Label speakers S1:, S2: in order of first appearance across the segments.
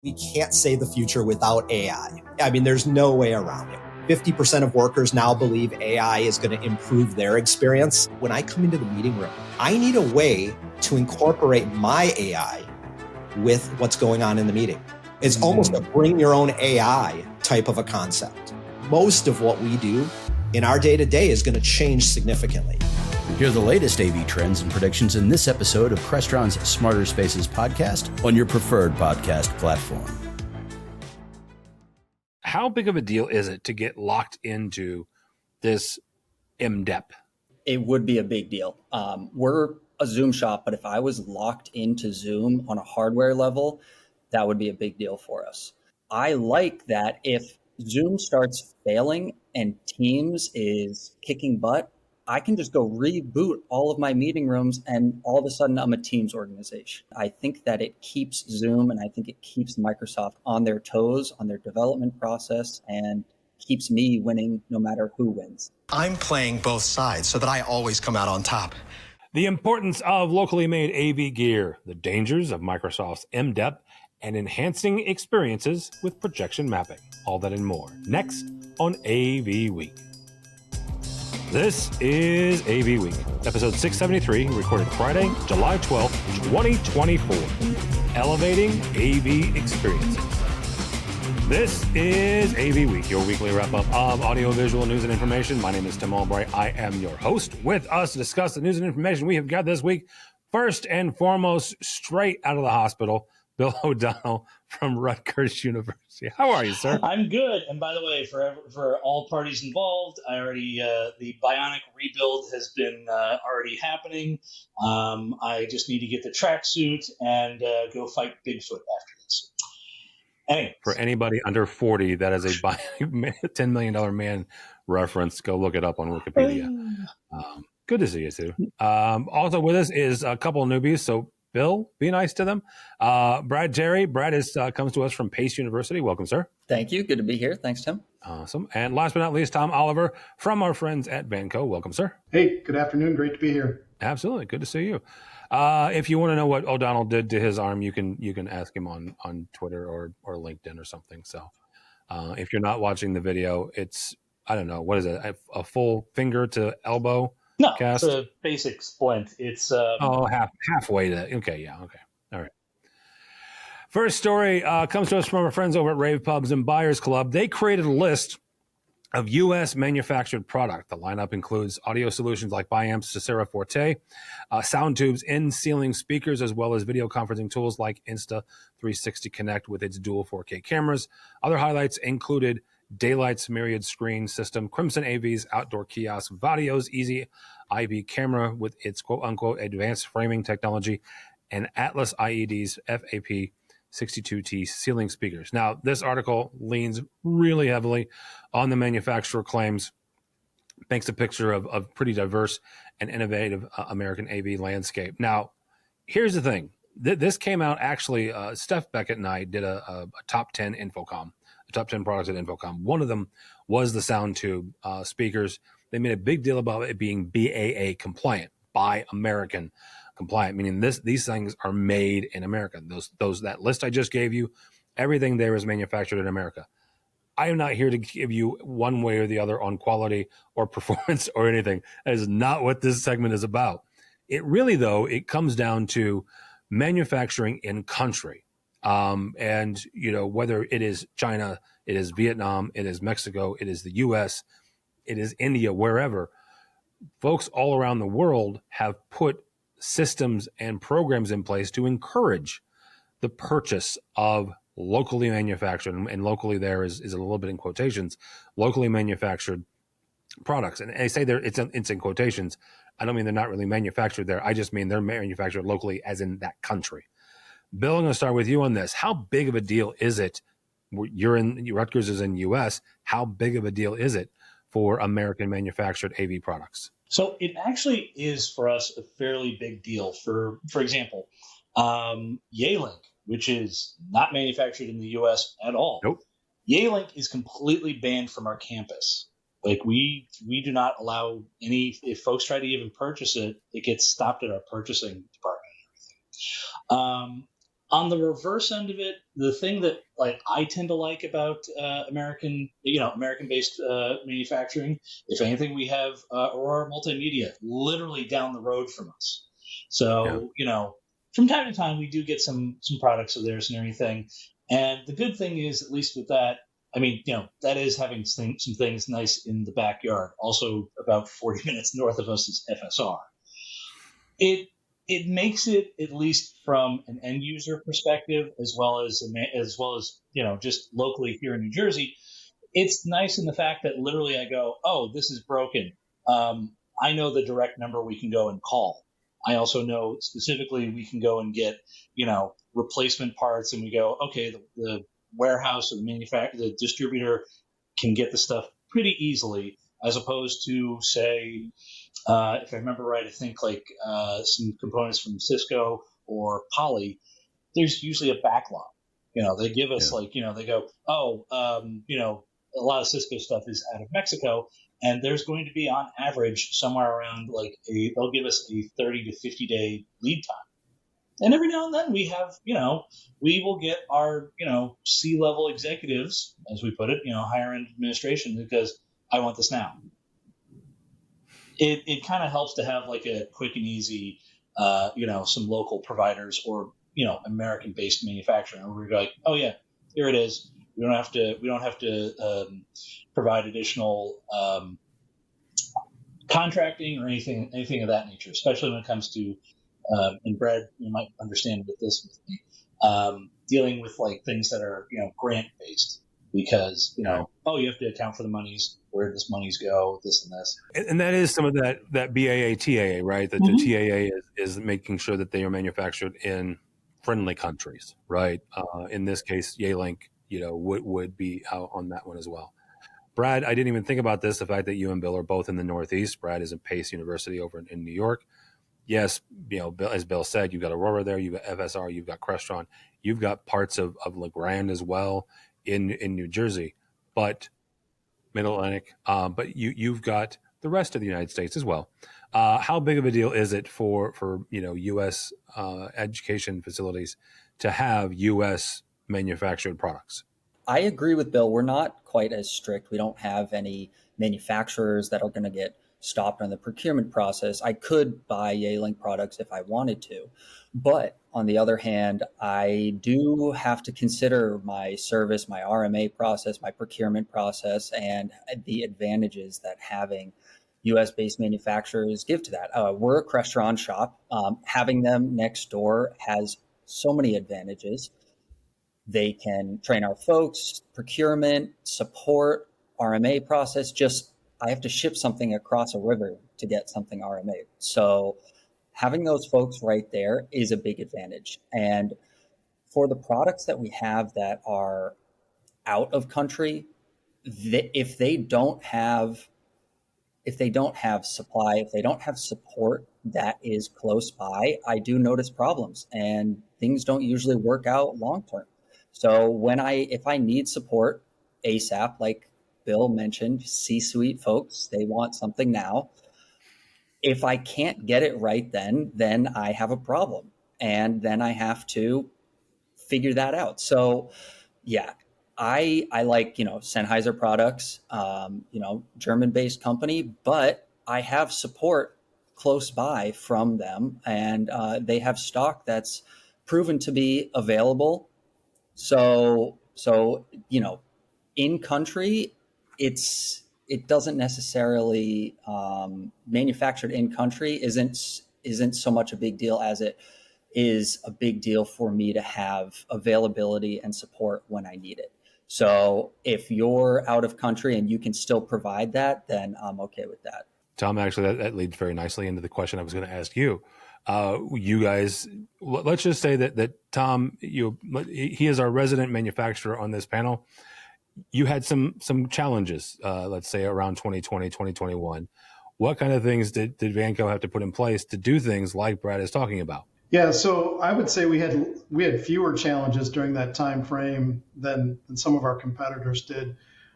S1: We can't say the future without AI. I mean, there's no way around it. 50% of workers now believe AI is going to improve their experience. When I come into the meeting room, I need a way to incorporate my AI with what's going on in the meeting. It's almost a bring your own AI type of a concept. Most of what we do in our day-to-day is going to change significantly.
S2: Hear the latest AV trends and predictions in this episode of Crestron's Smarter Spaces podcast on your preferred podcast platform.
S3: How big of a deal is it to get locked into this MDEP?
S4: It would be a big deal. We're a Zoom shop, but if I was locked into Zoom on a hardware level, that would be a big deal for us. I like that if Zoom starts failing and Teams is kicking butt, I can just go reboot all of my meeting rooms and all of a sudden I'm a Teams organization. I think that it keeps Zoom and I think it keeps Microsoft on their toes, on their development process, and keeps me winning no matter who wins.
S5: I'm playing both sides so that I always come out on top.
S3: The importance of locally made AV gear, the dangers of Microsoft's MDEP, and enhancing experiences with projection mapping. All that and more next on AV Week. This is AV Week, episode 673, recorded Friday, July 12th, 2024. Elevating AV experiences. This is AV Week, your weekly wrap-up of audio-visual news and information. My name is Tim Albright. I am your host. With us to discuss the news and information we have got this week, first and foremost, straight out of the hospital, Bill O'Donnell from Rutgers University. How are you, sir?
S6: I'm good. And by the way, for all parties involved, I already the bionic rebuild has been already happening. I just need to get the tracksuit and go fight Bigfoot after this. Anyway,
S3: for anybody under 40, that is a $10 million man reference. Go look it up on Wikipedia. Good to see you, too. Also with us is a couple of newbies, so Bill, be nice to them. Brad Terry. Brad comes to us from Pace University. Welcome, sir.
S4: Thank you. Good to be here. Thanks, Tim.
S3: Awesome. And last but not least, Tom Oliver from our friends at Vanco. Welcome, sir.
S7: Hey, good afternoon. Great to be here.
S3: Absolutely. Good to see you. If you want to know what O'Donnell did to his arm, you can ask him on Twitter or LinkedIn or something. So if you're not watching the video, it's, I don't know, what is it? A full finger to elbow?
S6: No,
S3: cast?
S6: It's a basic splint. It's
S3: halfway to okay, yeah, okay, all right. First story comes to us from our friends over at Rave Pubs and Buyers Club. They created a list of U.S. manufactured product. The lineup includes audio solutions like Biamp's Sacera Forte, sound tubes, in-ceiling speakers, as well as video conferencing tools like Insta360 Connect with its dual 4K cameras. Other highlights included Da-Lite's Myriad screen system, Crimson AV's outdoor kiosk, Vadio's Easy IV camera with its quote-unquote advanced framing technology, and AtlasIED's FAP62T ceiling speakers. Now, this article leans really heavily on the manufacturer claims, paints a picture of pretty diverse and innovative American AV landscape. Now, here's the thing. This came out actually, Steph Beckett and I did a top 10 Infocom. Top 10 products at Infocom. One of them was the sound tube speakers. They made a big deal about it being BAA compliant, Buy American compliant, meaning these things are made in America. That list I just gave you, everything there is manufactured in America. I am not here to give you one way or the other on quality or performance or anything. That is not what this segment is about. It really, though, it comes down to manufacturing in country. And, you know, whether it is China, it is Vietnam, it is Mexico, it is the U.S., it is India, wherever, folks all around the world have put systems and programs in place to encourage the purchase of locally manufactured, and locally there is a little bit in quotations, locally manufactured products. And I say it's in quotations. I don't mean they're not really manufactured there. I just mean they're manufactured locally as in that country. Bill, I'm going to start with you on this. How big of a deal is it? Rutgers is in U.S. How big of a deal is it for American manufactured AV products?
S6: So it actually is for us a fairly big deal. For example, Yealink, which is not manufactured in the U.S. at all.
S3: Nope.
S6: Yealink is completely banned from our campus. Like we do not allow if folks try to even purchase it, it gets stopped at our purchasing department and everything. On the reverse end of it, the thing that like I tend to like about American-based manufacturing, if anything, we have Aurora Multimedia literally down the road from us. So from time to time we do get some products of theirs and everything. And the good thing is, at least with that, I mean, that is having some things nice in the backyard. Also, about 40 minutes north of us is FSR. It makes it, at least from an end user perspective, as well as just locally here in New Jersey, it's nice in the fact that literally I go, oh, this is broken. I know the direct number we can go and call. I also know specifically we can go and get replacement parts, and we go, okay, the warehouse or the distributor can get the stuff pretty easily, as opposed to, say, if I remember right, I think like some components from Cisco or Poly, there's usually a backlog. They give us they go, a lot of Cisco stuff is out of Mexico, and there's going to be on average somewhere around they'll give us a 30 to 50 day lead time. And every now and then we have, we will get our, C-level executives, as we put it, higher end administration, because I want this now. It kind of helps to have like a quick and easy, some local providers or, American-based manufacturing where we're like, oh yeah, here it is. We don't have to provide additional contracting or anything of that nature, especially when it comes to and Brad, you might understand with this with me, dealing with like things that are, grant based, because, you have to account for the monies, where does monies go, this and this.
S3: And that is some of that BAA, TAA, right? That the TAA is making sure that they are manufactured in friendly countries, right? In this case, Yealink, would be out on that one as well. Brad, I didn't even think about this, the fact that you and Bill are both in the Northeast. Brad is at Pace University over in New York. Yes, Bill, as Bill said, you've got Aurora there, you've got FSR, you've got Crestron, you've got parts of LeGrand as well in New Jersey, but Mid-Atlantic, but you've got the rest of the United States as well. How big of a deal is it for U.S. Education facilities to have U.S. manufactured products?
S4: I agree with Bill. We're not quite as strict. We don't have any manufacturers that are going to get stopped on the procurement process. I could buy Yealink products if I wanted to. But on the other hand, I do have to consider my service, my RMA process, my procurement process, and the advantages that having US-based manufacturers give to that. We're a Crestron shop. Having them next door has so many advantages. They can train our folks, procurement, support, RMA process. I have to ship something across a river to get something RMA. So having those folks right there is a big advantage. And for the products that we have that are out of country, if they don't have supply, if they don't have support that is close by, I do notice problems, and things don't usually work out long term. So if I need support ASAP, like Bill mentioned, C-suite folks, they want something now. If I can't get it right then I have a problem, and then I have to figure that out. So yeah, I like, Sennheiser products, German-based company, but I have support close by from them, and they have stock that's proven to be available. So in country, it doesn't necessarily manufactured in country isn't so much a big deal as it is a big deal for me to have availability and support when I need it. So if you're out of country and you can still provide that, then I'm okay with that.
S3: Tom, actually, that leads very nicely into the question I was going to ask you. You guys, let's just say that Tom, he is our resident manufacturer on this panel. You had some challenges, let's say around 2020, 2021. What kind of things did Vanco have to put in place to do things like Brad is talking about?
S7: Yeah, so I would say we had fewer challenges during that time frame than some of our competitors did.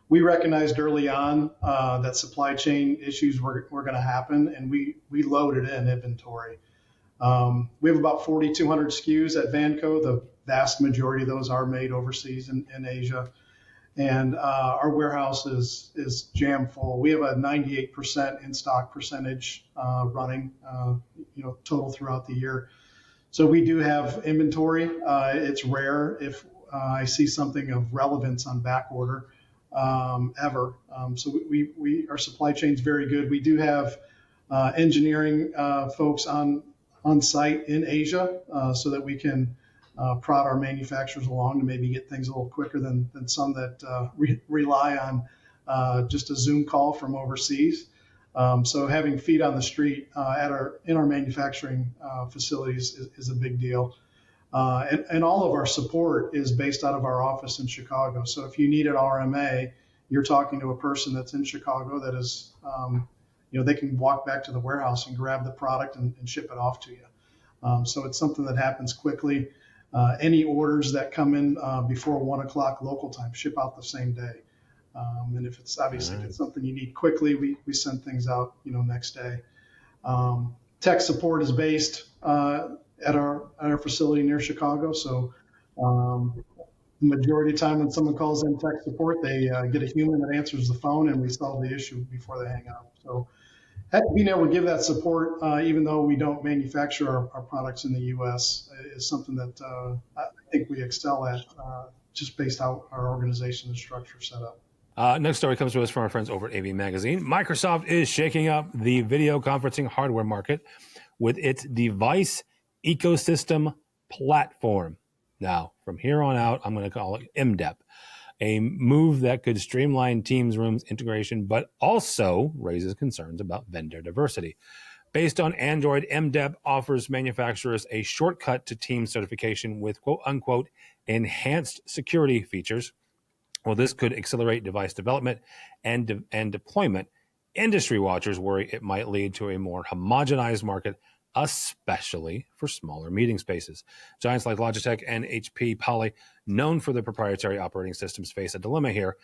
S7: We recognized early on that supply chain issues were going to happen, and we loaded in inventory. We have about 4,200 SKUs at Vanco. vast majority of those are made overseas in Asia. And our warehouse is jam full. We have a 98% in stock percentage running, total throughout the year. So we do have inventory. It's rare if I see something of relevance on back order ever. So our supply chain is very good. We do have engineering folks on site in Asia so that we can prod our manufacturers along to maybe get things a little quicker than some that rely on just a Zoom call from overseas. So having feet on the street in our manufacturing facilities is a big deal. And all of our support is based out of our office in Chicago. So if you need an RMA, you're talking to a person that's in Chicago that is, they can walk back to the warehouse and grab the product and ship it off to you. So it's something that happens quickly. Any orders that come in before 1 o'clock local time ship out the same day. And if it's obviously if it's something you need quickly, we send things out, next day. Tech support is based at our facility near Chicago. So the majority of the time when someone calls in tech support, they get a human that answers the phone and we solve the issue before they hang up. So being able to give that support, even though we don't manufacture our products in the U.S., is something that I think we excel at just based how our organization and structure is set up.
S3: Next story comes to us from our friends over at AV Magazine. Microsoft is shaking up the video conferencing hardware market with its device ecosystem platform. Now, from here on out, I'm going to call it MDEP, a move that could streamline Teams Rooms integration, but also raises concerns about vendor diversity. Based on Android, MDEP offers manufacturers a shortcut to Teams certification with quote-unquote enhanced security features. Well, this could accelerate device development and deployment. Industry watchers worry it might lead to a more homogenized market, especially for smaller meeting spaces. Giants like Logitech and HP Poly, known for their proprietary operating systems, face a dilemma here.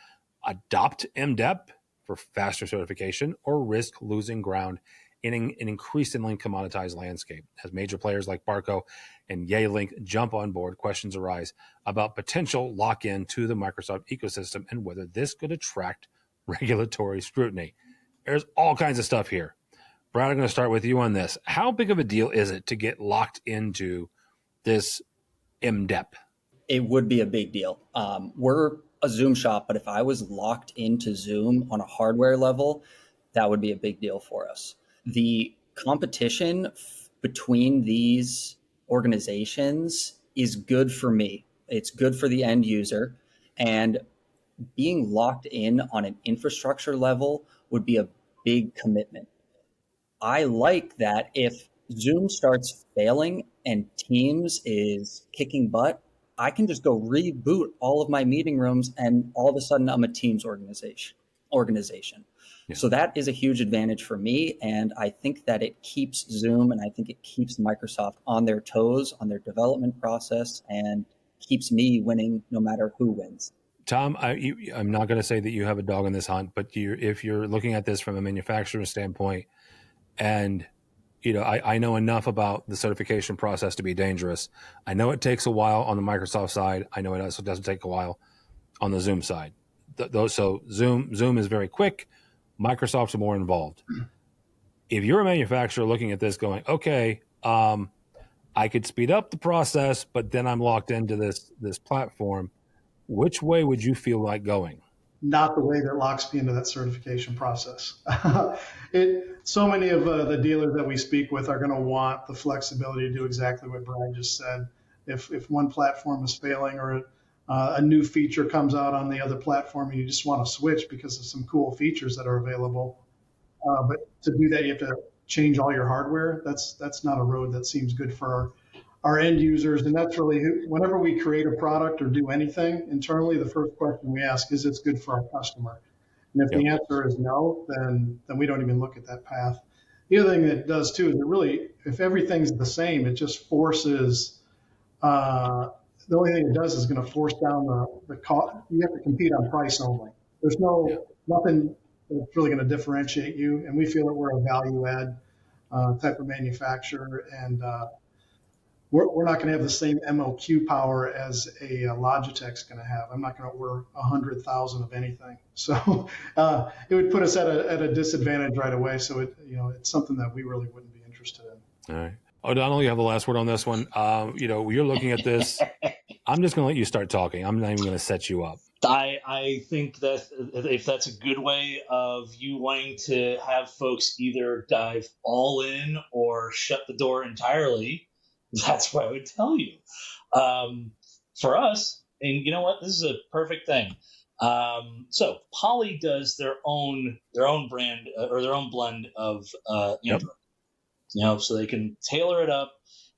S3: Adopt MDEP for faster certification or risk losing ground in an increasingly commoditized landscape. As major players like Barco and Yealink jump on board, questions arise about potential lock-in to the Microsoft ecosystem and whether this could attract regulatory scrutiny. There's all kinds of stuff here. Brad, I'm going to start with you on this. How big of a deal is it to get locked into this MDEP?
S4: It would be a big deal. We're a Zoom shop, but if I was locked into Zoom on a hardware level, that would be a big deal for us. The competition between these organizations is good for me. It's good for the end user. And being locked in on an infrastructure level would be a big commitment. I like that if Zoom starts failing and Teams is kicking butt, I can just go reboot all of my meeting rooms and all of a sudden I'm a Teams organization. Yeah. So that is a huge advantage for me. And I think that it keeps Zoom and I think it keeps Microsoft on their toes, on their development process, and keeps me winning no matter who wins.
S3: Tom, I'm not going to say that you have a dog in this hunt, but if you're looking at this from a manufacturer standpoint, and I know enough about the certification process to be dangerous. I know it takes a while on the Microsoft side. I know it also doesn't take a while on the Zoom side. So Zoom is very quick. Microsoft's more involved. If you're a manufacturer looking at this going, okay, I could speed up the process, but then I'm locked into this platform, which way would you feel like going?
S7: Not the way that locks me into that certification process. So many of the dealers that we speak with are going to want the flexibility to do exactly what Brian just said. If one platform is failing or a new feature comes out on the other platform and you just want to switch because of some cool features that are available. But to do that, you have to change all your hardware. That's not a road that seems good for our end users. And that's really, whenever we create a product or do anything internally, the first question we ask is, it's good for our customer? And if the answer is no, then we don't even look at that path. The other thing that it does too is it really, if everything's the same, it just forces, the only thing it does is going to force down the cost. You have to compete on price only. There's nothing that's really going to differentiate you. And we feel that we're a value add type of manufacturer. And we're not going to have the same MOQ power as a Logitech's going to have. I'm not going to order 100,000 of anything. So it would put us at a disadvantage right away. So it's something that we really wouldn't be interested in.
S3: All right. O'Donnell, you have the last word on this one. You're looking at this. I'm just going to let you start talking. I'm not even going to set you up.
S6: I think that if that's a good way of you wanting to have folks either dive all in or shut the door entirely, that's what I would tell you. For us, and you know what, this is a perfect thing. So Poly does their own brand or their own blend of Android. Yep. So they can tailor it up.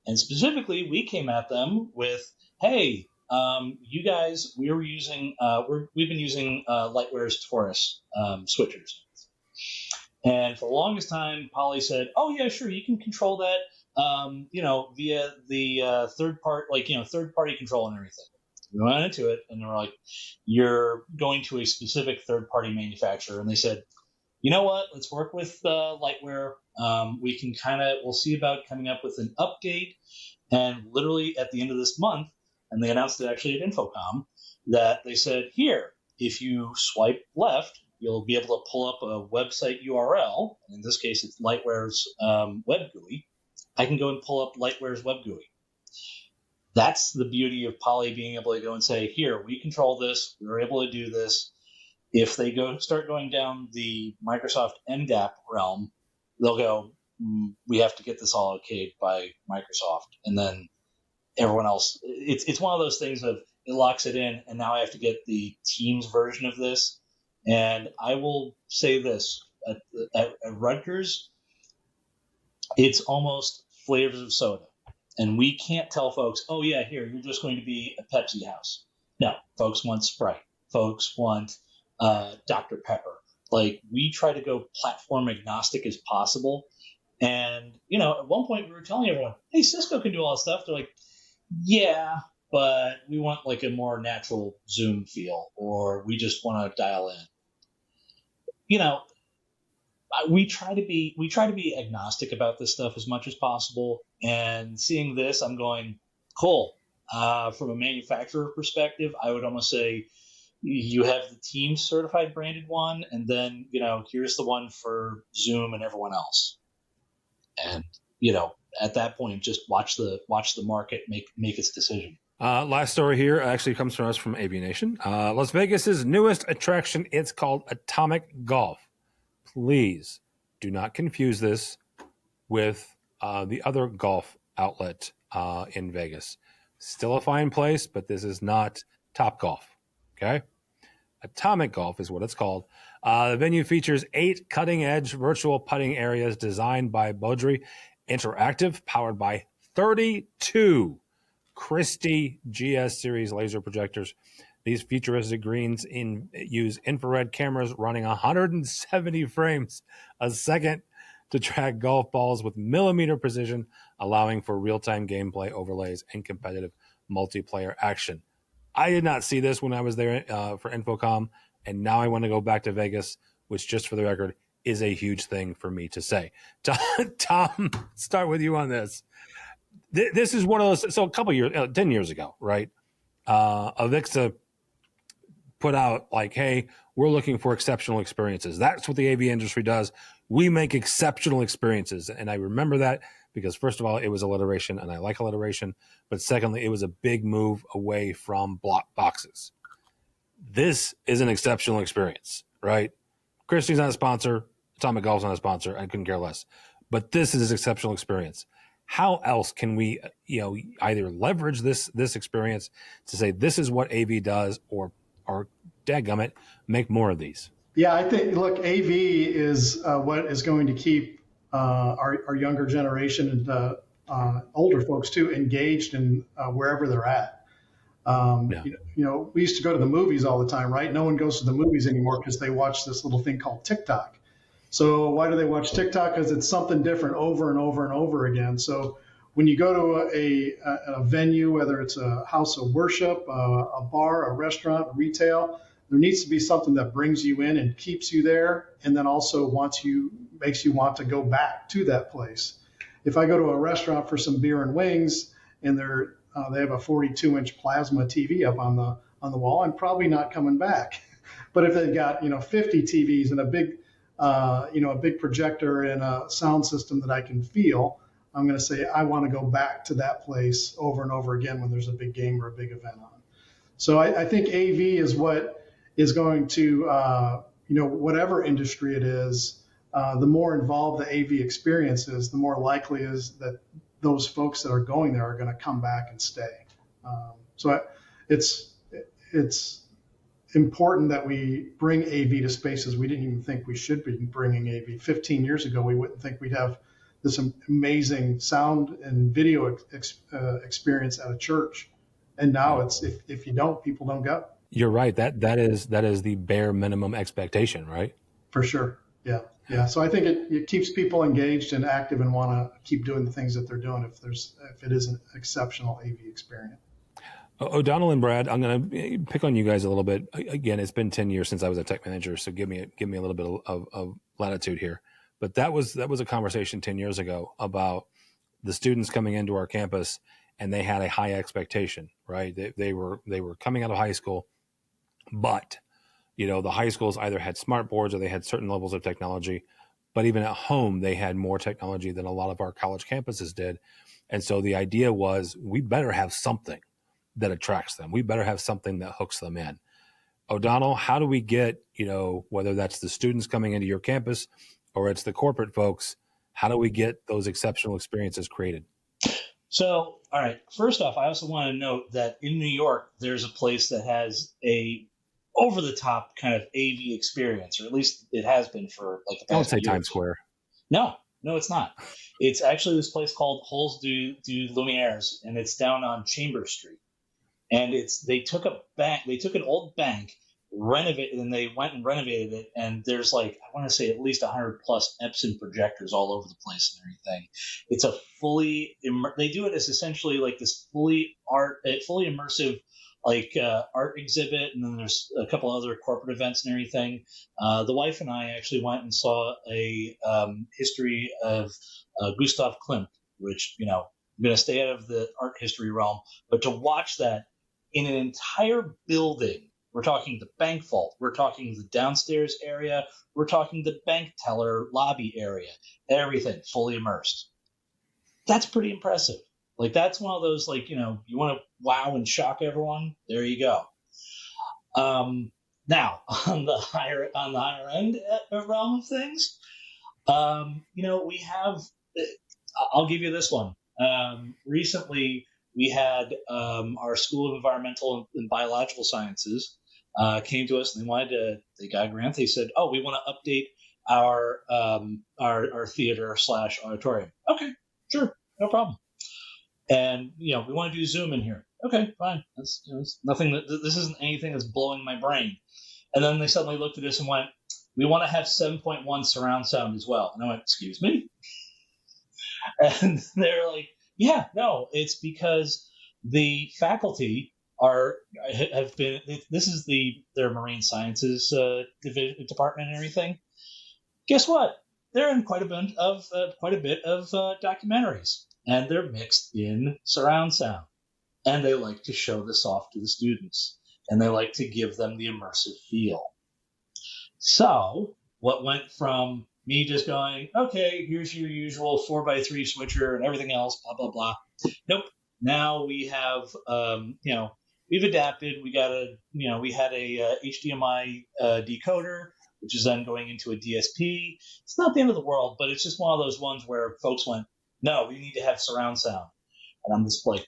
S6: And specifically, we came at them with, hey, you guys, we've been using Lightware's Taurus switchers. And for the longest time, Poly said, oh yeah, sure, you can control that, via the third party control and everything. We went into it and they're like, you're going to a specific third party manufacturer. And they said, you know what, let's work with Lightware. We'll see about coming up with an update. And literally at the end of this month, and they announced it actually at InfoComm, that they said, here, if you swipe left, you'll be able to pull up a website URL. In this case, it's Lightware's web GUI. I can go and pull up Lightware's web GUI. That's the beauty of Poly being able to go and say, here, we control this. We're able to do this. If they start going down the Microsoft MDEP realm, they'll go, we have to get this all okayed by Microsoft. And then everyone else, it's one of those things of it locks it in, and now I have to get the Teams version of this. And I will say this, at Rutgers, it's almost flavors of soda. And we can't tell folks, oh yeah, here, you're just going to be a Pepsi house. No, folks want Sprite. Folks want Dr. Pepper. Like, we try to go platform agnostic as possible. And, at one point we were telling everyone, hey, Cisco can do all this stuff. They're like, yeah, but we want like a more natural Zoom feel, or we just want to dial in. We try to be agnostic about this stuff as much as possible. And seeing this, I'm going, cool. From a manufacturer perspective, I would almost say you have the Teams certified branded one, and then, here's the one for Zoom and everyone else. And, at that point, just watch the market make its decision.
S3: Last story here actually comes from us from AVNation. Las Vegas's newest attraction, it's called Atomic Golf. Please do not confuse this with the other golf outlet in Vegas. Still a fine place, but this is not Top Golf. Okay? Atomic Golf is what it's called. The venue features 8 cutting-edge virtual putting areas designed by Baudry Interactive, powered by 32 Christie GS series laser projectors. These futuristic greens use infrared cameras running 170 frames a second to track golf balls with millimeter precision, allowing for real-time gameplay overlays and competitive multiplayer action. I did not see this when I was there for InfoComm, and now I want to go back to Vegas, which, just for the record, is a huge thing for me to say. Tom, start with you on this. This is one of those. So a couple years, 10 years ago, right? Avixa put out like, hey, we're looking for exceptional experiences. That's what the AV industry does. We make exceptional experiences. And I remember that because, first of all, it was alliteration, and I like alliteration. But secondly, it was a big move away from block boxes. This is an exceptional experience, right? Christie's not a sponsor. Atomic Golf's not a sponsor. I couldn't care less. But this is an exceptional experience. How else can we, either leverage this experience to say this is what AV does, or dadgummit, make more of these?
S7: Yeah, I think, look, AV is what is going to keep our younger generation and older folks too engaged in wherever they're at. We used to go to the movies all the time, right? No one goes to the movies anymore because they watch this little thing called TikTok. So why do they watch TikTok? Because it's something different over and over and over again. So when you go to a venue, whether it's a house of worship, a bar, a restaurant, retail, there needs to be something that brings you in and keeps you there, and then also makes you want to go back to that place. If I go to a restaurant for some beer and wings, and they have a 42-inch plasma TV up on the wall, I'm probably not coming back. But if they've got 50 TVs and a big projector and a sound system that I can feel, I'm going to say I want to go back to that place over and over again when there's a big game or a big event on. So I think AV is what is going to whatever industry it is, the more involved the AV experience is, the more likely is that those folks that are going there are going to come back and stay. So it's important that we bring AV to spaces we didn't even think we should be bringing AV. 15 years ago, we wouldn't think we'd have this amazing sound and video experience at a church. And now it's if you don't, people don't go.
S3: You're right. That is the bare minimum expectation, right?
S7: For sure. Yeah. So I think it keeps people engaged and active and want to keep doing the things that they're doing if it is an exceptional AV experience.
S3: O'Donnell and Brad, I'm going to pick on you guys a little bit. Again, it's been 10 years since I was a tech manager, so give me a little bit of latitude here. But that was a conversation 10 years ago about the students coming into our campus, and they had a high expectation, right? They were coming out of high school, but the high schools either had smart boards or they had certain levels of technology, but even at home they had more technology than a lot of our college campuses did. And so the idea was we better have something that attracts them. We better have something that hooks them in. O'Donnell, how do we get, whether that's the students coming into your campus or it's the corporate folks, how do we get those exceptional experiences created?
S6: So, all right. First off, I also want to note that in New York, there's a place that has a over-the-top kind of AV experience, or at least it has been for like the past
S3: I would say
S6: years.
S3: Times Square.
S6: No, it's not. It's actually this place called Halls du Lumières, and it's down on Chambers Street. And they took an old bank, renovated, and they went and renovated it. And there's I want to say at least 100 plus Epson projectors all over the place and everything. It's a they do it as essentially like this fully immersive art exhibit, and then there's a couple other corporate events and everything. The wife and I actually went and saw a history of Gustav Klimt, which I'm going to stay out of the art history realm, but to watch that in an entire building, we're talking the bank vault, we're talking the downstairs area, we're talking the bank teller lobby area, everything fully immersed. That's pretty impressive. That's one of those, you want to wow and shock everyone. There you go. Now on the higher end realm of things, we have, I'll give you this one. Recently we had, our School of Environmental and Biological Sciences, came to us and they got a grant. They said, we want to update our theater / auditorium. Okay, sure. No problem. And, we want to do Zoom in here. Okay, fine. That's it's nothing this isn't anything that's blowing my brain. And then they suddenly looked at us and went, we want to have 7.1 surround sound as well. And I went, excuse me? And they're like, yeah, no, it's because the faculty have been, this is their marine sciences department and everything. Guess what? They're in quite a bit of documentaries. And they're mixed in surround sound. And they like to show this off to the students. And they like to give them the immersive feel. So what went from me just going, okay, here's your usual 4x3 switcher and everything else, blah, blah, blah. Nope. Now we have, we've adapted. We had a HDMI decoder, which is then going into a DSP. It's not the end of the world, but it's just one of those ones where folks went, no, we need to have surround sound. And I'm just like,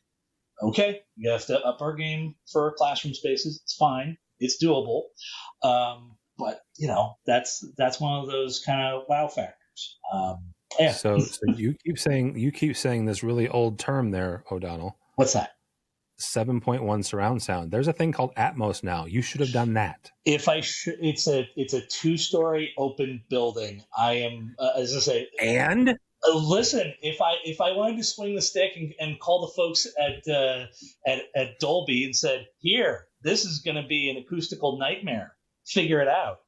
S6: okay, you have to up our game for classroom spaces. It's fine. It's doable. But, that's one of those kind of wow factors. Yeah.
S3: So you keep saying this really old term there, O'Donnell.
S6: What's that?
S3: 7.1 surround sound. There's a thing called Atmos now. You should have done that.
S6: If I should, it's a 2-story open building. I am, as I say,
S3: and
S6: listen, if I wanted to swing the stick and call the folks at Dolby and said, here, this is going to be an acoustical nightmare, figure it out.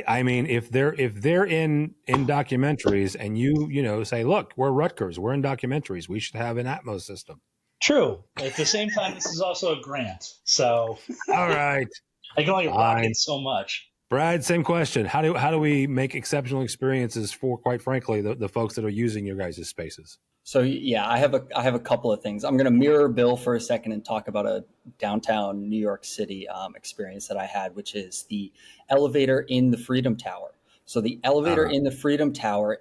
S3: I mean, if they're in documentaries and you say, look, we're Rutgers, we're in documentaries, we should have an Atmos system.
S6: True. At the same time, this is also a grant, so
S3: all right,
S6: I can only rocket so much.
S3: Brad, same question. How do we make exceptional experiences for, quite frankly, the folks that are using your guys' spaces?
S4: So yeah, I have a couple of things. I'm going to mirror Bill for a second and talk about a downtown New York City experience that I had, which is the elevator in the Freedom Tower. So the elevator in the Freedom Tower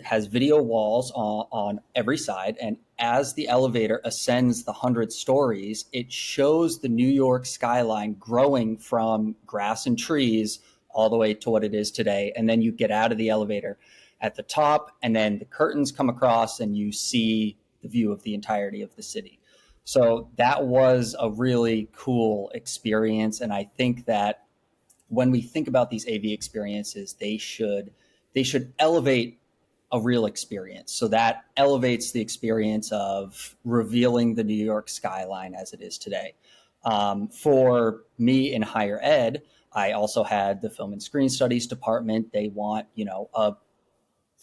S4: has video walls on every side, and as the elevator ascends the 100 stories, it shows the New York skyline growing from grass and trees all the way to what it is today. And then you get out of the elevator at the top, and then the curtains come across and you see the view of the entirety of the city. So that was a really cool experience. And I think that when we think about these AV experiences, they should elevate a real experience. So that elevates the experience of revealing the New York skyline as it is today. For me in higher ed, I also had the film and screen studies department. They want, a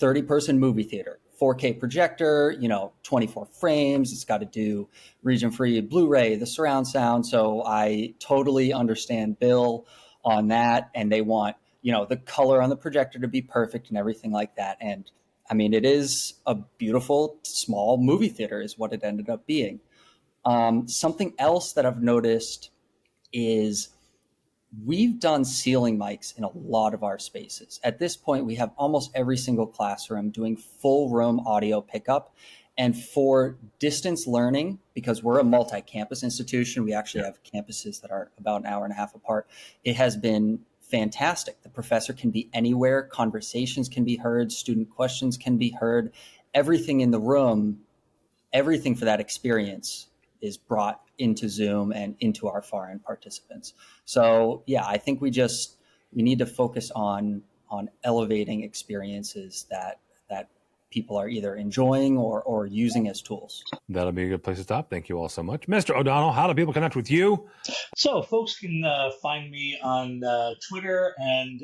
S4: 30-person movie theater, 4K projector, 24 frames. It's got to do region-free Blu-ray, the surround sound. So I totally understand Bill on that. And they want, the color on the projector to be perfect and everything like that. And I mean, it is a beautiful, small movie theater is what it ended up being. Something else that I've noticed is we've done ceiling mics in a lot of our spaces. At this point, we have almost every single classroom doing full room audio pickup. And for distance learning, because we're a multi-campus institution, we actually have campuses that are about an hour and a half apart. It has been fantastic. The professor can be anywhere, conversations can be heard, student questions can be heard, everything in the room, everything for that experience is brought into Zoom and into our far end participants. So yeah, I think we need to focus on elevating experiences that people are either enjoying or using as tools.
S3: That'll be a good place to stop. Thank you all so much. Mr. O'Donnell, how do people connect with you?
S6: So folks can find me on Twitter and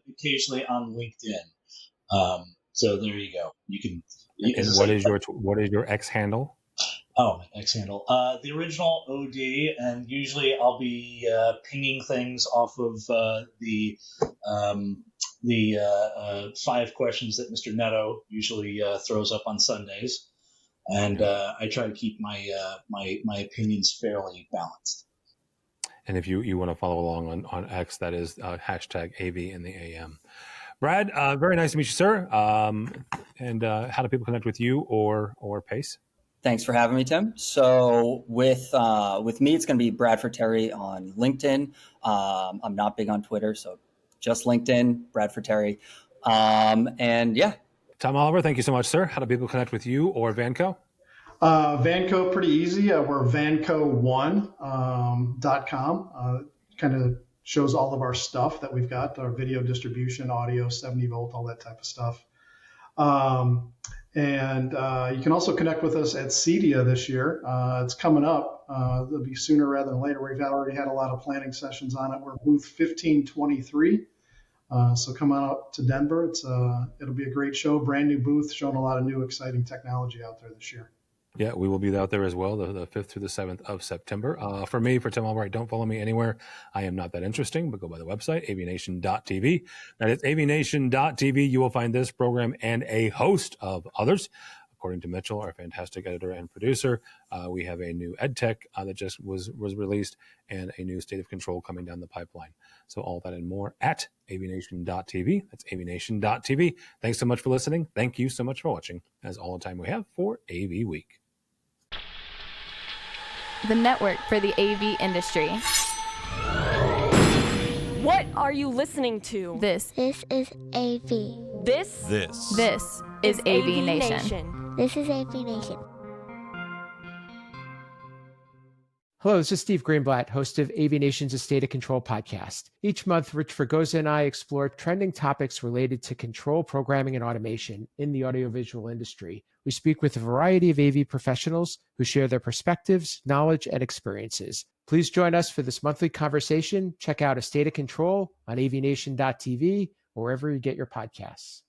S6: occasionally on LinkedIn. So there you go. You can.
S3: And what is your X handle?
S6: Oh, my X handle. The original OD, and usually I'll be pinging things off of the 5 questions that Mr. Netto usually throws up on Sundays, and I try to keep my opinions fairly balanced.
S3: And if you want to follow along on X, that is hashtag AV in the AM. Brad, very nice to meet you, sir. And how do people connect with you or Pace?
S4: Thanks for having me, Tim. So with me, it's going to be Bradford Terry on LinkedIn. I'm not big on Twitter, so just LinkedIn, Bradford Terry. And yeah.
S3: Tom Oliver, thank you so much, sir. How do people connect with you or Vanco?
S7: Vanco, pretty easy. We're vanco1.com. Kind of shows all of our stuff that we've got, our video distribution, audio, 70 volt, all that type of stuff. And you can also connect with us at CEDIA this year. It's coming up. It'll be sooner rather than later. We've already had a lot of planning sessions on it. We're booth 1523. So come on up to Denver. It'll be a great show, brand new booth, showing a lot of new exciting technology out there this year.
S3: Yeah, we will be out there as well, the 5th through the 7th of September. For me, for Tim Albright, don't follow me anywhere. I am not that interesting, but go by the website, AVNation.tv. That is AVNation.tv. You will find this program and a host of others. According to Mitchell, our fantastic editor and producer, we have a new EdTech that just was released and a new State of Control coming down the pipeline. So all that and more at AVNation.tv. That's AVNation.tv. Thanks so much for listening. Thank you so much for watching. That's all the time we have for AV Week.
S8: The network for the AV industry.
S9: What are you listening to?
S8: This
S10: is AV.
S9: This
S8: is AVNation.
S10: This is AVNation.
S11: Hello, this is Steve Greenblatt, host of AVNation's A State of Control podcast. Each month, Rich Fregosa and I explore trending topics related to control, programming, and automation in the audiovisual industry. We speak with a variety of AV professionals who share their perspectives, knowledge, and experiences. Please join us for this monthly conversation. Check out A State of Control on avnation.tv or wherever you get your podcasts.